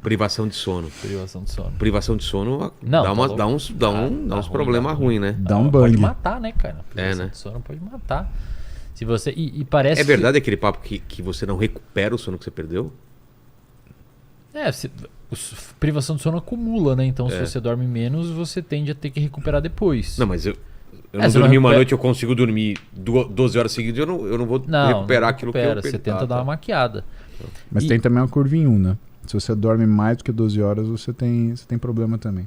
Privação de sono. Privação de sono. Privação de sono Não, dá uns problemas ruins, né? Dá um Pode bang. matar, né, cara? Privação né? de sono pode matar. Se você... E parece É verdade aquele papo que você não recupera o sono que você perdeu? Privação de sono acumula, né? Então, se você dorme menos, você tende a ter que recuperar depois. Não, mas eu não você dormi não uma recupera- noite, eu consigo dormir 12 horas seguidas, eu não vou recuperar aquilo que eu perdi. Você tenta dar uma maquiada. Mas tem também uma curva em 1, né? Se você dorme mais do que 12 horas, você tem problema também.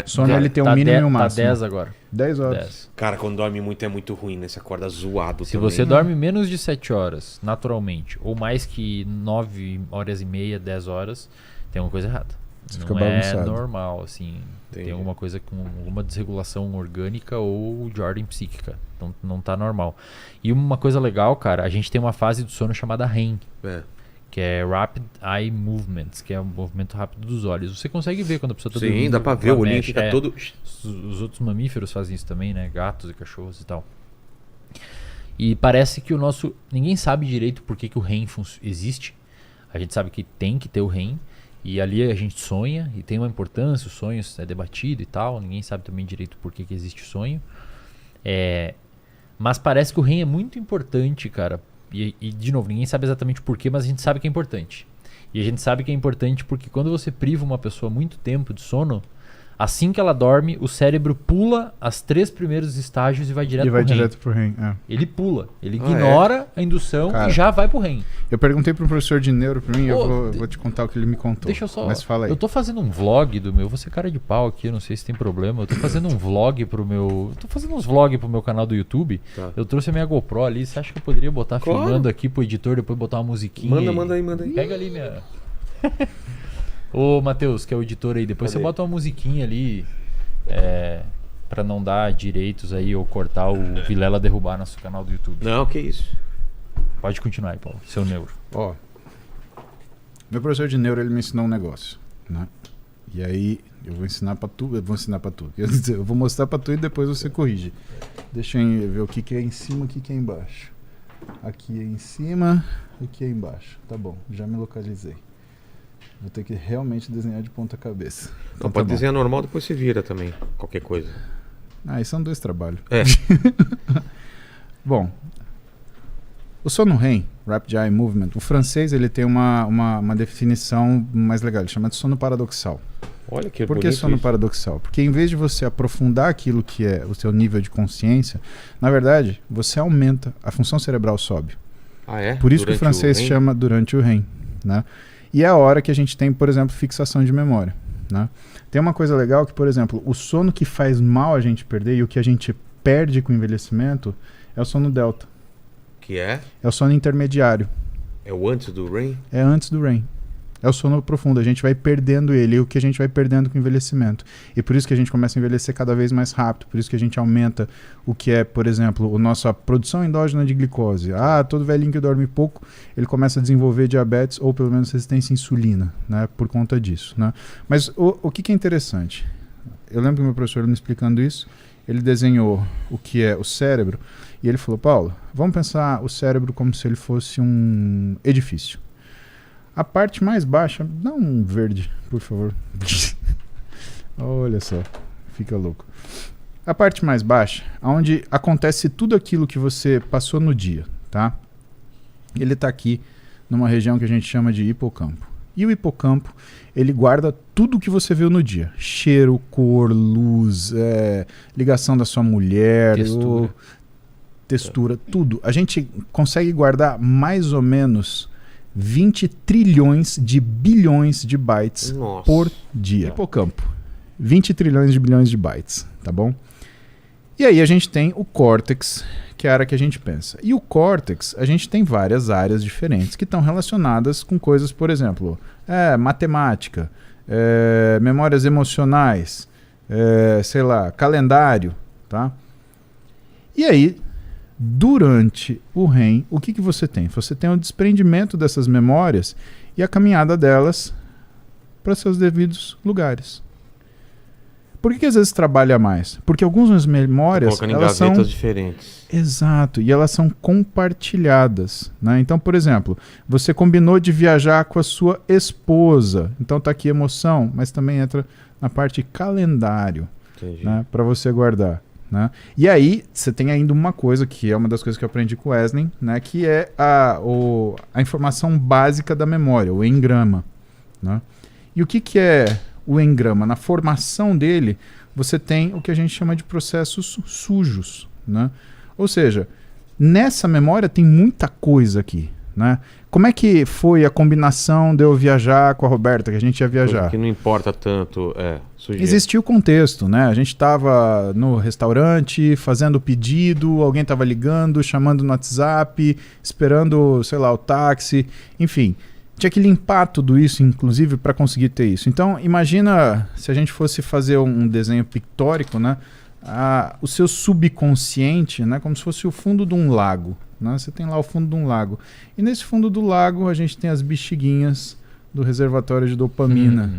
Sono ele tem um mínimo e um máximo. Tá 10 agora. 10 horas. 10. Cara, quando dorme muito é muito ruim, né? Você acorda zoado Se também. você dorme menos de 7 horas, naturalmente, ou mais que 9 horas e meia, 10 horas, tem alguma coisa errada. Você Não fica bagunçado. é normal, assim. Entendi. Tem alguma coisa com alguma desregulação orgânica ou de ordem psíquica. Então não tá normal. E uma coisa legal, cara, a gente tem uma fase do sono chamada REM, É. que é Rapid Eye Movements, que é o movimento rápido dos olhos. Você consegue ver quando a pessoa tá dormindo. Sim, dá pra ver, ela o olhinho mexe. fica todo... Os outros mamíferos fazem isso também, né? Gatos e cachorros e tal. E parece que o nosso... Ninguém sabe direito por que o REM existe. A gente sabe que tem que ter o REM. E ali a gente sonha. E tem uma importância, o sonho é debatido e tal. Ninguém sabe também direito por que existe o sonho. Mas parece que o REM é muito importante, cara. E, de novo, ninguém sabe exatamente por quê, mas a gente sabe que é importante. E a gente sabe que é importante porque quando você priva uma pessoa muito tempo de sono, assim que ela dorme, o cérebro pula os 3 primeiros estágios e vai direto pro REM. direto pro REM. Ele pula, ele ignora a indução Cara, e já vai pro REM. Eu perguntei pro professor de neuro pra mim, eu vou te contar o que ele me contou. Deixa eu só... Mas fala aí. Eu tô fazendo um vlog do meu... Vou ser cara de pau aqui, eu não sei se tem problema. Eu tô fazendo um vlog pro meu... Eu tô fazendo uns vlogs pro meu canal do YouTube. Tá. Eu trouxe a minha GoPro ali. Você acha que eu poderia botar Claro. filmando aqui pro editor, depois botar uma musiquinha? Manda aí. Pega ali minha... Ô, Matheus, que é o editor aí. Depois Cadê? você bota uma musiquinha ali... pra não dar direitos aí ou cortar o Vilela derrubar nosso canal do YouTube. Não, que isso. Pode continuar aí, Paulo. Seu neuro. Ó, meu professor de neuro, ele me ensinou um negócio, né? E aí, eu vou ensinar pra tu. Quer dizer, eu vou mostrar pra tu e depois você corrige. Deixa eu ver o que é em cima, o que é embaixo. Aqui é em cima, aqui é embaixo. Tá bom, já me localizei. Vou ter que realmente desenhar de ponta cabeça. Então pode desenhar normal, depois você vira também. Qualquer coisa. Aí são 2 trabalhos. É. Bom, o sono REM, Rapid Eye Movement, o francês ele tem uma definição mais legal, ele chama de sono paradoxal. Olha que Por que bonito sono isso. paradoxal? Porque em vez de você aprofundar aquilo que é o seu nível de consciência, na verdade, você aumenta, a função cerebral sobe. Ah, é? Por isso que o Durante francês REM? chama durante o REM, né? E é a hora que a gente tem, por exemplo, fixação de memória, né? Tem uma coisa legal que, por exemplo, o sono que faz mal a gente perder e o que a gente perde com o envelhecimento é o sono delta. Que é? É o sono intermediário. É o antes do REM? É antes do REM. É o sono profundo. A gente vai perdendo ele. E o que a gente vai perdendo com o envelhecimento. E por isso que a gente começa a envelhecer cada vez mais rápido. Por isso que a gente aumenta o que é, por exemplo, a nossa produção endógena de glicose. Ah, todo velhinho que dorme pouco, ele começa a desenvolver diabetes ou pelo menos resistência à insulina, né? Por conta disso, né? Mas o que é interessante? Eu lembro que meu professor me explicando isso. Ele desenhou o que é o cérebro. E ele falou, Paulo, vamos pensar o cérebro como se ele fosse um edifício. A parte mais baixa, dá um verde, por favor. Olha só, fica louco. A parte mais baixa, onde acontece tudo aquilo que você passou no dia, tá? Ele está aqui numa região que a gente chama de hipocampo. E o hipocampo, ele guarda tudo que você viu no dia. Cheiro, cor, luz, ligação da sua mulher, textura, tudo. A gente consegue guardar mais ou menos 20 trilhões de bilhões de bytes por dia. Hipocampo. 20 trilhões de bilhões de bytes, tá bom? E aí a gente tem o córtex, que é a área que a gente pensa. E o córtex, a gente tem várias áreas diferentes que estão relacionadas com coisas, por exemplo, matemática, memórias emocionais, sei lá, calendário, tá? E aí, durante o REM, o que você tem? Você tem o desprendimento dessas memórias e a caminhada delas para seus devidos lugares. Por que às vezes trabalha mais? Porque algumas memórias, colocando em elas gavetas são... diferentes. Exato, e elas são compartilhadas, né? Então, por exemplo, você combinou de viajar com a sua esposa, então tá aqui emoção, mas também entra na parte calendário, né? Para você guardar, né? E aí, você tem ainda uma coisa que é uma das coisas que eu aprendi com o Wesley, né? Que é a informação básica da memória, o engrama, né? E o que é o engrama? Na formação dele, você tem o que a gente chama de processos sujos, né? Ou seja, nessa memória tem muita coisa aqui, né? Como é que foi a combinação de eu viajar com a Roberta, que a gente ia viajar? Que não importa tanto, sujeira. Existia o contexto, né? A gente estava no restaurante, fazendo o pedido, alguém estava ligando, chamando no WhatsApp, esperando, sei lá, o táxi, enfim. Tinha que limpar tudo isso, inclusive, para conseguir ter isso. Então, imagina se a gente fosse fazer um desenho pictórico, né? O seu subconsciente, né? Como se fosse o fundo de um lago, né? Você tem lá o fundo de um lago. E nesse fundo do lago, a gente tem as bexiguinhas do reservatório de dopamina.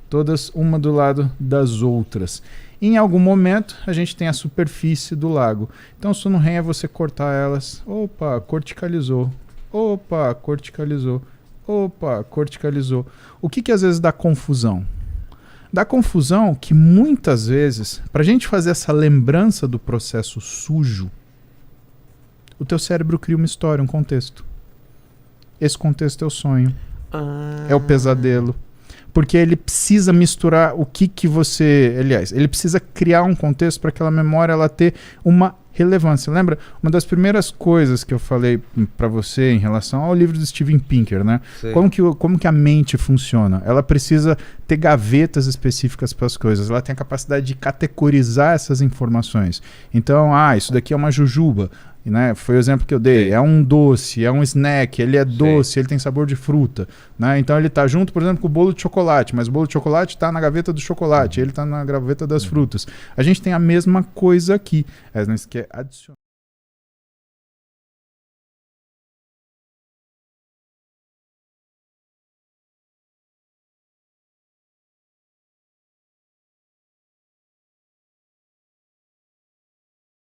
Todas uma do lado das outras. Em algum momento, a gente tem a superfície do lago. Então, o sono REM é você cortar elas. Opa, corticalizou. Opa, corticalizou. Opa, corticalizou. O que às vezes dá confusão? Dá confusão que muitas vezes, para a gente fazer essa lembrança do processo sujo, o teu cérebro cria uma história, um contexto. Esse contexto é o sonho. É o pesadelo. Porque ele precisa misturar o que você... Aliás, ele precisa criar um contexto para aquela memória ela ter uma relevância. Lembra? Uma das primeiras coisas que eu falei para você em relação ao livro do Steven Pinker, né? Como que a mente funciona? Ela precisa ter gavetas específicas para as coisas. Ela tem a capacidade de categorizar essas informações. Então, isso daqui é uma jujuba. Né? Foi o exemplo que eu dei. É um doce, é um snack, ele é doce, ele tem sabor de fruta. Né? Então ele está junto, por exemplo, com o bolo de chocolate, mas o bolo de chocolate está na gaveta do chocolate, ele está na gaveta das frutas. A gente tem a mesma coisa aqui. Mas quer adicionar.